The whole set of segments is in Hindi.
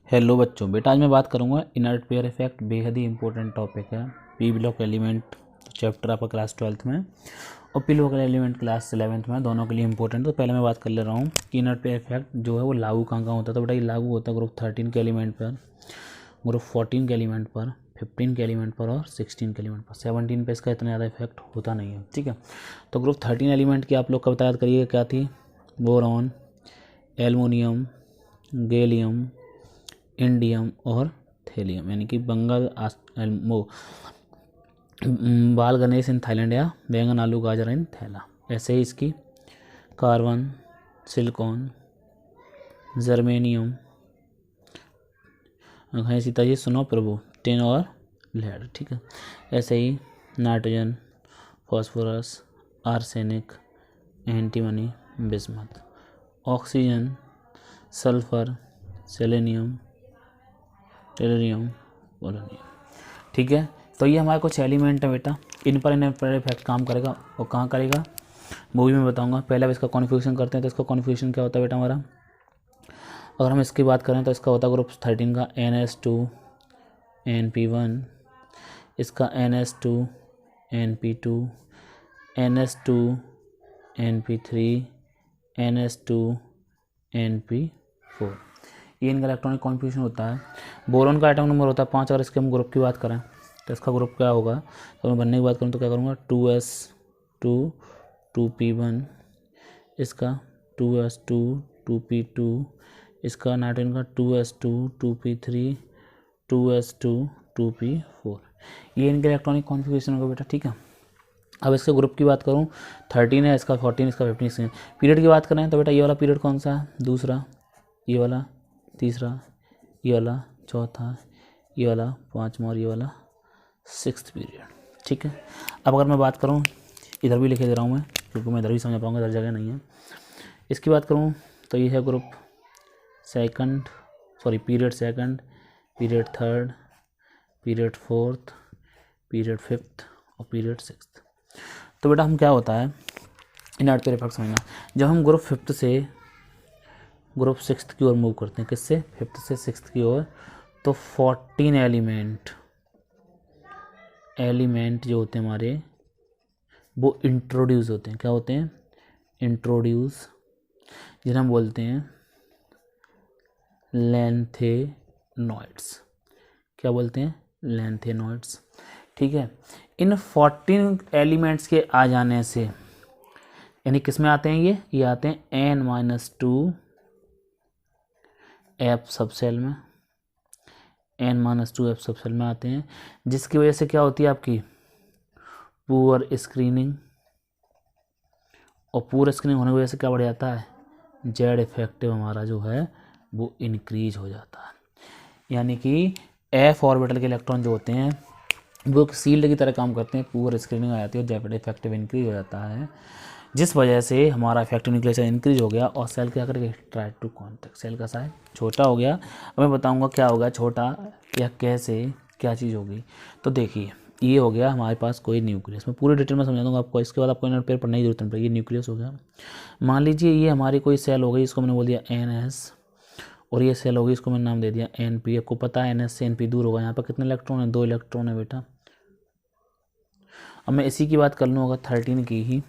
हेलो बच्चों, बेटा आज मैं बात करूंगा इनर्ट पेयर इफेक्ट। बेहद ही इंपॉर्टेंट टॉपिक है। पी ब्लॉक एलिमेंट चैप्टर आपका क्लास 12th में और P block element class 11th में, दोनों के लिए इंपॉर्टेंट। तो पहले मैं बात कर ले रहा हूँ कि इनर्ट पेयर इफेक्ट जो है वो लागू कहाँ होता है। तो बेटा ये लागू होता है ग्रुप 13 के एलिमेंट पर, ग्रुप 14 के एलिमेंट पर, 15 के एलिमेंट पर और 16 के एलिमेंट पर। 17 पे इसका इतना ज़्यादा इफेक्ट होता नहीं है, ठीक है। तो ग्रुप 13 एलिमेंट की आप लोग कविता याद करिएगा क्या थी। बोरॉन, एल्युमिनियम, गैलियम, इंडियम और थेलियम, यानी कि बंगाल बाल गणेश इन थाईलैंड या बैंगन आलू गाजर इन थैला। ऐसे ही इसकी कार्बन, सिलिकॉन, जर्मेनियम, सीताजी सुनो प्रभु, टिन और लेड, ठीक है। ऐसे ही nitrogen, phosphorus, arsenic, antimony, bismuth, oxygen, sulphur, selenium, tellurium, polonium, ठीक है। तो ये हमारे कुछ एलिमेंट है बेटा, इन पर इफेक्ट काम करेगा। और कहाँ करेगा वो भी मैं बताऊंगा। पहले अब इसका कॉन्फ़िगरेशन करते हैं। तो इसका कॉन्फ़िगरेशन क्या होता है बेटा हमारा, अगर हम इसकी बात करें तो इसका होता है ग्रुप 13 का NS2 NP1, इसका NS2 NP2, NS2 NP3, NS2 NP4। ये इनका इलेक्ट्रॉनिक कॉन्फ़िगरेशन होता है। बोरॉन का आइटम नंबर होता है 5। अगर इसके हम ग्रुप की बात करें तो इसका ग्रुप क्या होगा, तो मैं बनने की बात करूँ तो क्या करूँगा 2s2 2p1, इसका 2s2 2p2, इसका नाइट्रोजन का 2s2 2p3 2s2 2p4। ये इनके इलेक्ट्रॉनिक कॉन्फ़िगरेशन होगा बेटा, ठीक है। अब इसके ग्रुप की बात करूँ 13 है, इसका 14, इसका 15, इसका। पीरियड की बात करें तो बेटा ये वाला पीरियड कौन सा है, दूसरा, ये वाला तीसरा, ये वाला चौथा, ये वाला पाँचवा और ये वाला 6th पीरियड, ठीक है। अब अगर मैं बात करूँ, इधर भी लिखे दे रहा हूँ मैं क्योंकि मैं इधर भी समझ पाऊँगा, इधर जगह नहीं है। इसकी बात करूँ तो ये है group second, period second, period third, period fourth, period fifth और पीरियड 6th। तो बेटा हम क्या होता है इनर्ट पेयर इफेक्ट समझना, जब हम ग्रुप 5th से ग्रुप 6th की ओर मूव करते हैं, किससे 5th से 6th की ओर, तो 14 एलिमेंट जो होते हैं हमारे वो इंट्रोड्यूस होते हैं। क्या होते हैं, इंट्रोड्यूस, जिन्हें हम बोलते हैं लैंथेनॉइड्स। क्या बोलते हैं, लैंथेनॉइड्स, ठीक है। इन 14 एलिमेंट्स के आ जाने से, यानी किस में आते हैं ये आते हैं N-2 F सबसेल में, N-2 F सबसेल में आते हैं, जिसकी वजह से क्या होती है आपकी पुअर स्क्रीनिंग। और पुअर स्क्रीनिंग होने की वजह से क्या बढ़ जाता है, जेड इफेक्टिव हमारा जो है वो इंक्रीज हो जाता है। यानी कि F ऑर्बिटल के इलेक्ट्रॉन जो होते हैं वो सील्ड की तरह काम करते हैं, पुअर स्क्रीनिंग आ जाती है और जेड इफेक्टिव इंक्रीज हो जाता है, जिस वजह से हमारा इफेक्टिव न्यूक्लियर इंक्रीज हो गया और सेल क्या करेगा, ट्राई टू कॉन्टैक्ट, सेल का साइज छोटा हो गया। अब मैं बताऊंगा क्या होगा छोटा या कैसे क्या चीज़ होगी। तो देखिए ये हो गया हमारे पास कोई न्यूक्लियस, मैं पूरी डिटेल में समझा दूंगा आपको। इसके बाद आपको इनर्ट पेयर पढ़ने की जरूरत नहीं पड़ेगी। ये न्यूक्लियस हो गया। मान लीजिए ये हमारी कोई सेल हो गई, इसको मैंने बोल दिया NS, और ये सेल होगी, इसको मैंने नाम दे दिया NP। आपको पता है NS से NP दूर होगा। यहाँ पर कितने इलेक्ट्रॉन है, 2 इलेक्ट्रॉन है बेटा। अब मैं इसी की बात कर लूँ अगर 13 की ही,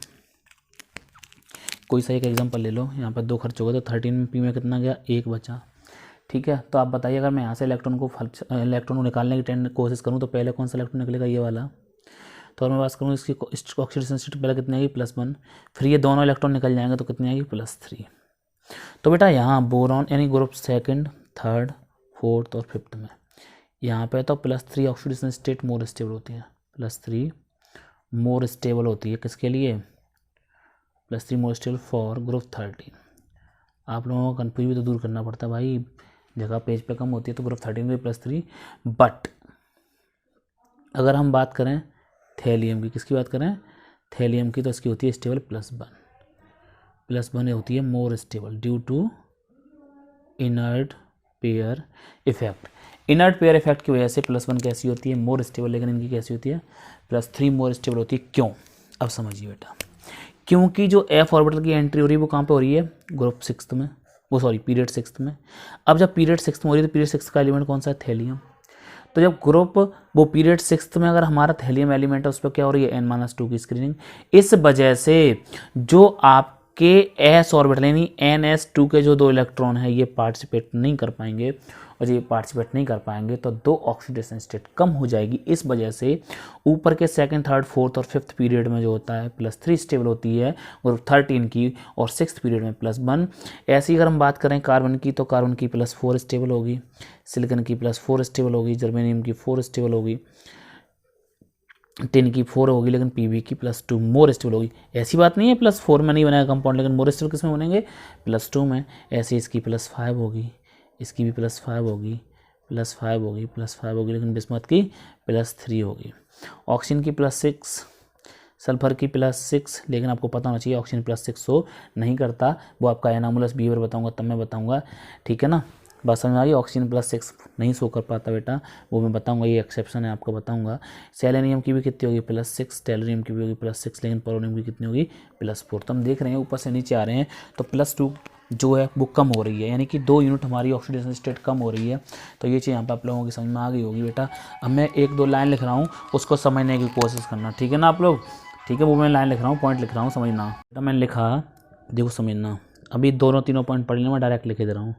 कोई सा एक एग्जांपल ले लो। यहाँ पर 2 खर्च हो गए तो 13 P में कितना गया, 1 बचा, ठीक है। तो आप बताइए अगर मैं यहाँ से इलेक्ट्रॉन को निकालने की कोशिश करूँ तो पहले कौन सा इलेक्ट्रॉन निकलेगा, ये वाला। तो अगर मैं बात करूँ इसकी ऑक्सीडेशन स्टेट पहले कितनी आएगी, +1, फिर ये दोनों इलेक्ट्रॉन निकल जाएंगे तो कितनी आएगी, +3। तो बेटा यहाँ बोरॉन यानी ग्रुप 2nd, 3rd, 4th और 5th में यहाँ पे तो +3 ऑक्सीडेशन स्टेट मोर स्टेबल होती है, +3 मोर स्टेबल होती है किसके लिए, +3 मोर स्टेबल फॉर ग्रुप 13। आप लोगों को कन्फ्यूज भी तो दूर करना पड़ता है भाई, जगह पेज पे कम होती है तो ग्रुप 13 में +3। बट अगर हम बात करें थैलियम की, किसकी बात करें, थैलियम की, तो इसकी होती है स्टेबल +1 होती है more stable due to inert pair effect. Inert pair effect की वजह से +1 कैसी होती है, मोर स्टेबल, लेकिन इनकी कैसी होती है, +3 मोर स्टेबल होती है। क्यों, अब समझिए बेटा, क्योंकि जो F ऑर्बिटल की एंट्री हो रही है वो कहाँ पे हो रही है, ग्रुप 6th में, वो सॉरी पीरियड 6 में। अब जब पीरियड 6 में हो रही है तो पीरियड 6 का एलिमेंट कौन सा है, थैलियम। तो जब ग्रुप वो पीरियड 6 में अगर हमारा थैलियम एलिमेंट है उस पर क्या हो रही है n-2 की स्क्रीनिंग। इस वजह से जो आपके s ऑर्बिटल यानी ns2 के जो 2 इलेक्ट्रॉन है ये पार्टिसिपेट नहीं कर पाएंगे, और ये पार्टिसिपेट नहीं कर पाएंगे तो 2 ऑक्सीडेशन स्टेट कम हो जाएगी। इस वजह से ऊपर के सेकंड, थर्ड, फोर्थ और फिफ्थ पीरियड में जो होता है +3 स्टेबल होती है, और 13 की और 6th पीरियड में +1। ऐसे ही अगर हम बात करें कार्बन की तो कार्बन की +4 स्टेबल होगी, सिलिकन की +4 स्टेबल होगी, जर्मेनियम की 4 स्टेबल होगी, टिन की 4 होगी, लेकिन पीबी की +2 मोर स्टेबल होगी। ऐसी बात नहीं है +4 में नहीं बनेगा कंपाउंड, लेकिन मोर स्टेबल किस में बनेंगे, +2 में। ऐसे इसकी +5 होगी, इसकी भी +5 होगी, +5 होगी, +5 होगी, लेकिन बिस्मथ की +3 होगी। ऑक्सीजन की +6, सल्फर की +6, लेकिन आपको पता होना चाहिए ऑक्सीजन +6 शो नहीं करता, वो आपका एनामुलस बिहेवियर बताऊंगा तब मैं बताऊंगा, ठीक है ना। बात समझ आ गई, ऑक्सीजन +6 नहीं शो कर पाता बेटा, वो मैं बताऊंगा, ये एक्सेप्शन है आपको बताऊंगा। सेलेनियम की भी कितनी होगी +6, टेलरियम की भी होगी +6, लेकिन पोलोनियम की कितनी होगी +4। तो हम देख रहे हैं ऊपर से नीचे आ रहे हैं तो +2 जो है वो कम हो रही है, यानी कि 2 यूनिट हमारी ऑक्सीडेशन स्टेट कम हो रही है। तो ये चीज़ यहाँ पर आप लोगों की समझ में आ गई होगी बेटा। अब मैं 1-2 लाइन लिख रहा हूँ, उसको समझने की कोशिश करना, ठीक है ना आप लोग, ठीक है। वो मैं लाइन लिख रहा हूँ, पॉइंट लिख रहा हूँ, समझना बेटा। मैंने लिखा, देखो समझना, अभी दोनों तीनों पॉइंट पढ़ लेना, मैं डायरेक्ट लिख दे रहा हूँ।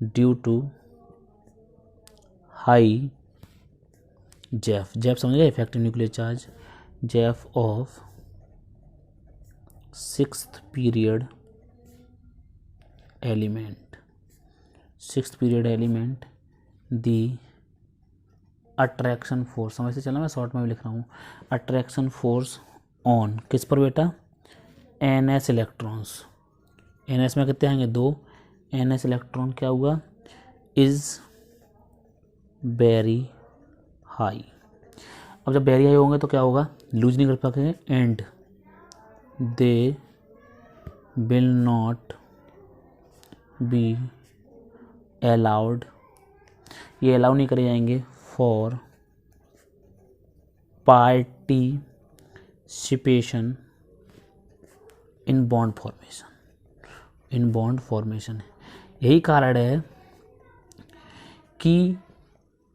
Due to high Zeff, Zeff समझ गए, effective nuclear charge, Zeff of 6th period element, 6th period element, the attraction force, समझ से चला, मैं शॉर्ट में भी लिख रहा हूँ, अट्रैक्शन फोर्स ऑन किस पर बेटा, ns इलेक्ट्रॉन्स। ns में कितने आएंगे 2, ns इलेक्ट्रॉन क्या हुआ, इज वेरी हाई। अब जब वेरी हाई होंगे तो क्या होगा, लूज नहीं कर पाएंगे, and they will not be allowed, ये अलाउ नहीं करे जाएंगे for participation in bond formation, in bond formation. यही कारण है कि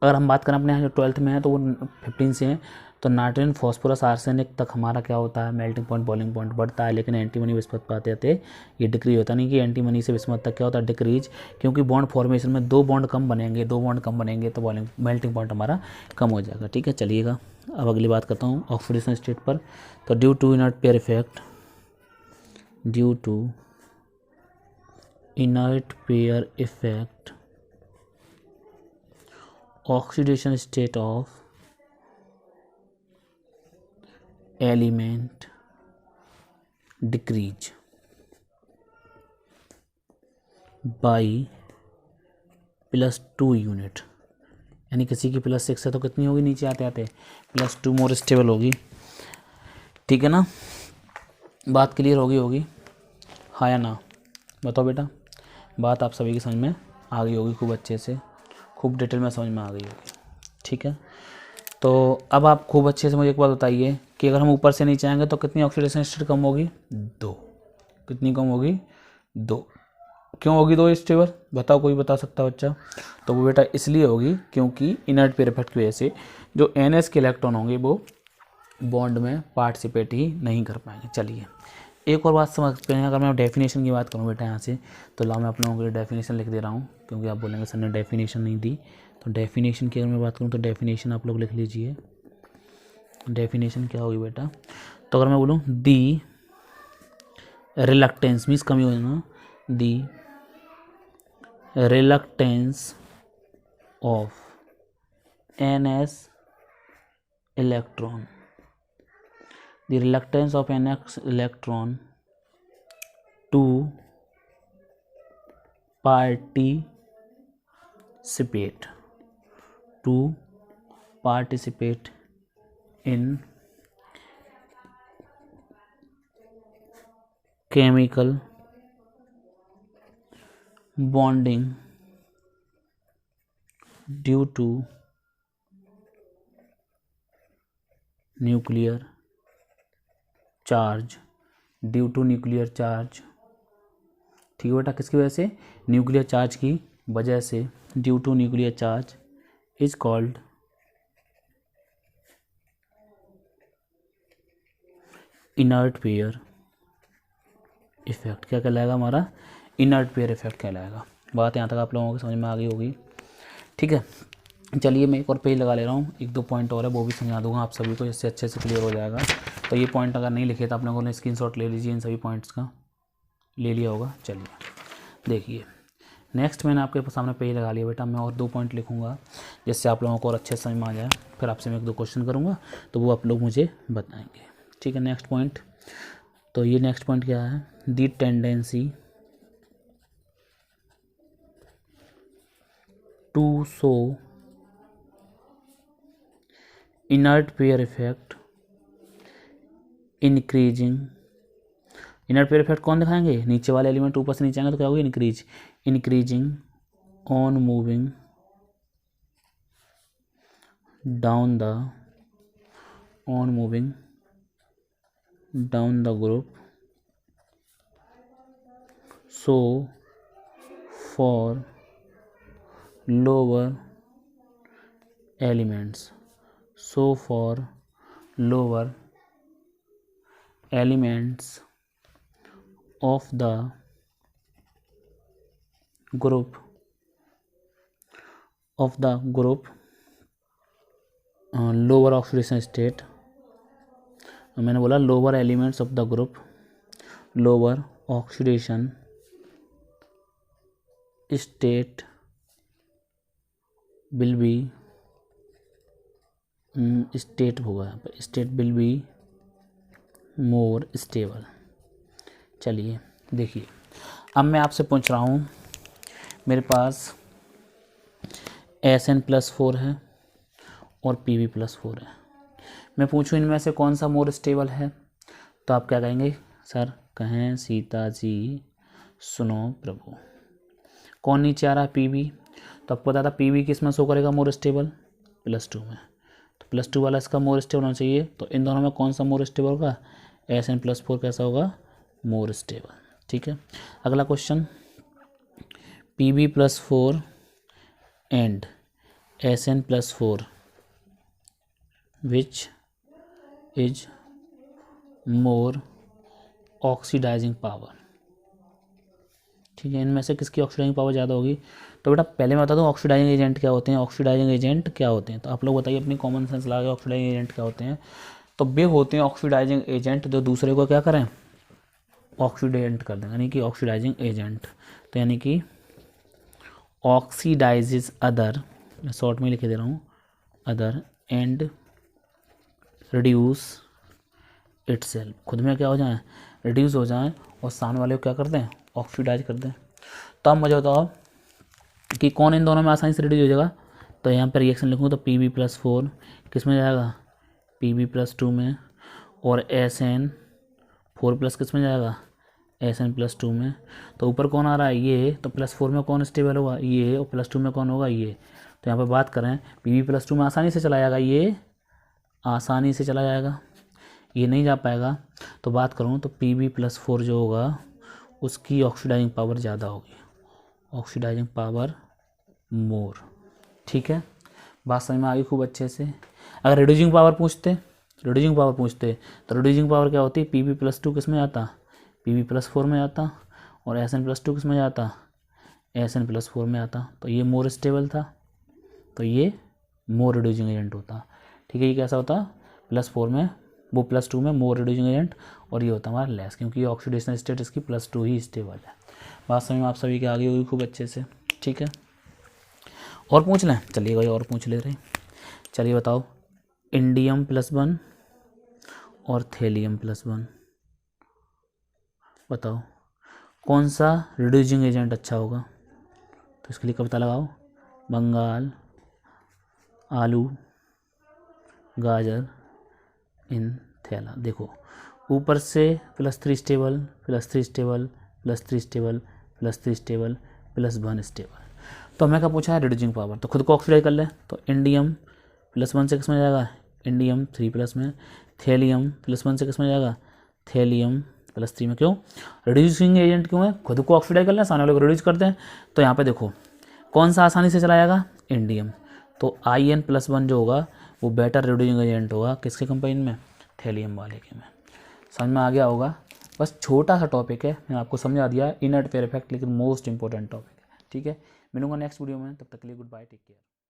अगर हम बात करें अपने यहाँ जो 12th में है तो वो 15 से हैं, तो नाइट्रोजन, फॉस्फोरस, आर्सेनिक तक हमारा क्या होता है, मेल्टिंग पॉइंट, बॉइलिंग पॉइंट बढ़ता है, लेकिन एंटीमनी बिस्मथ पाते थे ये डिक्रीज होता नहीं, कि एंटीमनी से बिस्मथ तक क्या होता है, डिक्रीज, क्योंकि बॉन्ड फॉर्मेशन में 2 बॉन्ड कम बनेंगे, 2 बॉन्ड कम बनेंगे तो बॉइलिंग मेल्टिंग पॉइंट हमारा कम हो जाएगा, ठीक है। चलिएगा अब अगली बात करता हूँ ऑक्सीडेशन स्टेट पर। तो due to inert pair effect, due to inert pair effect, oxidation state of element decrease by +2 unit, यानी किसी की +6 है तो कितनी होगी, नीचे आते आते +2 मोर स्टेबल होगी, ठीक है ना। बात क्लियर होगी हाँ या ना, बताओ बेटा। बात आप सभी की समझ में आ गई होगी, खूब अच्छे से, खूब डिटेल में समझ में आ गई होगी, ठीक है। तो अब आप खूब अच्छे से मुझे एक बात बताइए कि अगर हम ऊपर से नीचे आएंगे तो कितनी ऑक्सीडेशन स्टेट कम होगी, 2। कितनी कम होगी, 2। क्यों होगी 2 स्टेबल, बताओ, कोई बता सकता है बच्चा। तो वो बेटा इसलिए होगी क्योंकि इनर्ट पेयर इफेक्ट की वजह से जो NS के इलेक्ट्रॉन होंगे वो बॉन्ड में पार्टिसिपेट ही नहीं कर पाएंगे। चलिए एक और बात समझते हैं, अगर मैं डेफिनेशन की बात करूँ बेटा यहाँ से, तो लाओ मैं आप लोगों के लिए डेफिनेशन लिख दे रहा हूँ, क्योंकि आप बोलेंगे सर ने डेफिनेशन नहीं दी। तो डेफिनेशन की अगर मैं बात करूँ तो डेफिनेशन आप लोग लिख लीजिए। डेफिनेशन क्या होगी बेटा, तो अगर मैं बोलूँ दी रिलक्टेंस मीन्स कमी हो जाना, the reluctance of NS electron, the reluctance of NS electron to participate in chemical bonding due to nuclear charge, due to nuclear charge ठीक है बेटा, किसकी वजह से? न्यूक्लियर चार्ज की वजह से, due to nuclear charge is called inert pair effect. क्या कहलाएगा हमारा? इनर्ट पेयर इफेक्ट कहलाएगा। बात यहाँ तक आप लोगों को समझ में आ गई होगी। ठीक है, चलिए मैं एक और पेज लगा ले रहा हूँ, एक दो पॉइंट और है वो भी समझा दूंगा आप सभी को, जिससे अच्छे से क्लियर हो जाएगा। तो ये पॉइंट अगर नहीं लिखे तो आप लोगों ने स्क्रीनशॉट ले लीजिए, इन सभी पॉइंट्स का ले लिया होगा। चलिए देखिए, नेक्स्ट मैंने आपके सामने पेज लगा लिया बेटा। मैं और दो पॉइंट लिखूंगा जिससे आप लोगों को और अच्छे से समझ में आ जाए। फिर आपसे मैं एक दो क्वेश्चन करूँगा तो वो आप लोग मुझे बताएंगे। ठीक है, नेक्स्ट पॉइंट। तो ये नेक्स्ट पॉइंट क्या है? The tendency to show inert pair effect increasing. Inert pair effect कौन दिखाएंगे? नीचे वाले एलिमेंट ऊपर से नीचे आएंगे तो क्या होगी? Increase. Increasing on moving down the group. So for lower elements of the group lower oxidation state। मैंने बोला lower elements of the group lower oxidation state will be state होगा यहाँ पर, state will be more stable। चलिए देखिए, अब मैं आपसे पूछ रहा हूँ, मेरे पास SN+4 है और Pb+4 है। मैं पूछूँ इनमें से कौन सा मोर स्टेबल है, तो आप क्या कहेंगे? सर कहें सीता जी सुनो प्रभु। कौन नीचे आ रहा है? Pb। तो आपको पता था Pb किस में शो करेगा मोर स्टेबल? +2 में। तो +2 वाला इसका मोर स्टेबल होना चाहिए। तो इन दोनों में कौन सा मोर स्टेबल होगा? SN+4 कैसा होगा? More stable. ठीक है, अगला question, Pb+4 and SN+4 which is more oxidising power. ठीक है, इनमें से किसकी ऑक्सीडाइजिंग पावर ज़्यादा होगी? तो बेटा पहले मैं बता दूँ ऑक्सीडाइजिंग एजेंट क्या होते हैं। ऑक्सीडाइजिंग एजेंट क्या होते हैं तो आप लोग बताइए अपनी कॉमन सेंस लगा के ऑक्सीडाइजिंग एजेंट क्या होते हैं। तो वे होते हैं ऑक्सीडाइजिंग एजेंट जो दूसरे को क्या करें? ऑक्सीडेंट कर दें, यानी कि ऑक्सीडाइजिंग एजेंट। तो यानी कि ऑक्सीडाइजेज अदर, मैं शॉर्ट में लिख दे रहा हूँ, अदर एंड रिड्यूस इटसेल्फ। खुद में क्या हो जाए? रिड्यूस हो जाए और सामने वाले को क्या कर दें? ऑक्सीडाइज कर दें। तो अब मुझे बताओ कि कौन इन दोनों में आसानी से रिड्यूस हो जाएगा। तो यहाँ पर रिएक्शन लिखूँ तो Pb+4 किस में जाएगा? Pb+2 में। और SN4+ किस में जाएगा? SN+2 में। तो ऊपर कौन आ रहा है? ये। तो +4 में कौन स्टेबल होगा? ये। और +2 में कौन होगा? ये। तो यहाँ पर बात करें Pb+2 में आसानी से चला जाएगा, ये आसानी से चला जाएगा, ये नहीं जा पाएगा। तो बात करूँ तो Pb+4 जो होगा उसकी ऑक्सीडाइजिंग पावर ज़्यादा होगी, ऑक्सीडाइजिंग पावर मोर। ठीक है, बात समझ में आ गई खूब अच्छे से। अगर रिड्यूसिंग पावर पूछते तो रिड्यूसिंग पावर क्या होती? Pb+2 किस में आता? Pb+4 में आता। और SN+2 किस में जाता? SN+4 में आता। तो ये मोर स्टेबल था, तो ये मोर रिड्यूसिंग एजेंट होता। ठीक है, ये कैसा होता? +4 में, वो +2 में मोर रिड्यूसिंग एजेंट, और ये होता हमारा लेस, क्योंकि ऑक्सीडेशन स्टेट इसकी +2 ही स्टेबल है। बात समझ में आप सभी के आगे हुई खूब अच्छे से। ठीक है, और पूछ लें? चलिए भाई और पूछ ले रहे हैं। चलिए बताओ, Indium+1 और Thallium+1, बताओ कौन सा रिड्यूसिंग एजेंट अच्छा होगा। तो इसके लिए कविता लगाओ, बंगाल आलू गाजर इन थैला। देखो ऊपर से +3 stable, +3 stable, +3 stable, +3 stable, +1 stable. तो हमें क्या पूछा है? Reducing power. तो खुद को ऑक्सीडाइज कर ले। तो Indium+1 से किस में जाएगा? Indium 3+ में। Thallium+1 से किस में जाएगा? Thallium +3 में, क्यों? रिड्यूसिंग एजेंट क्यों है? खुद को ऑक्सीडाइज कर लें, सामने वाले को रिड्यूस करते हैं। तो यहाँ पे देखो कौन सा आसानी से चला जाएगा? इंडियम। तो In+1 जो होगा वो बेटर रिड्यूसिंग एजेंट होगा किसके कंपेरिजन में? थैलियम वाले के में। समझ में आ गया होगा। बस छोटा सा टॉपिक है, मैंने आपको समझा दिया इनर्ट पेयर इफेक्ट, लेकिन मोस्ट इंपॉर्टेंट टॉपिक है। ठीक है, मिलूंगा नेक्स्ट वीडियो में, तब तक के लिए गुड बाय, टेक केयर।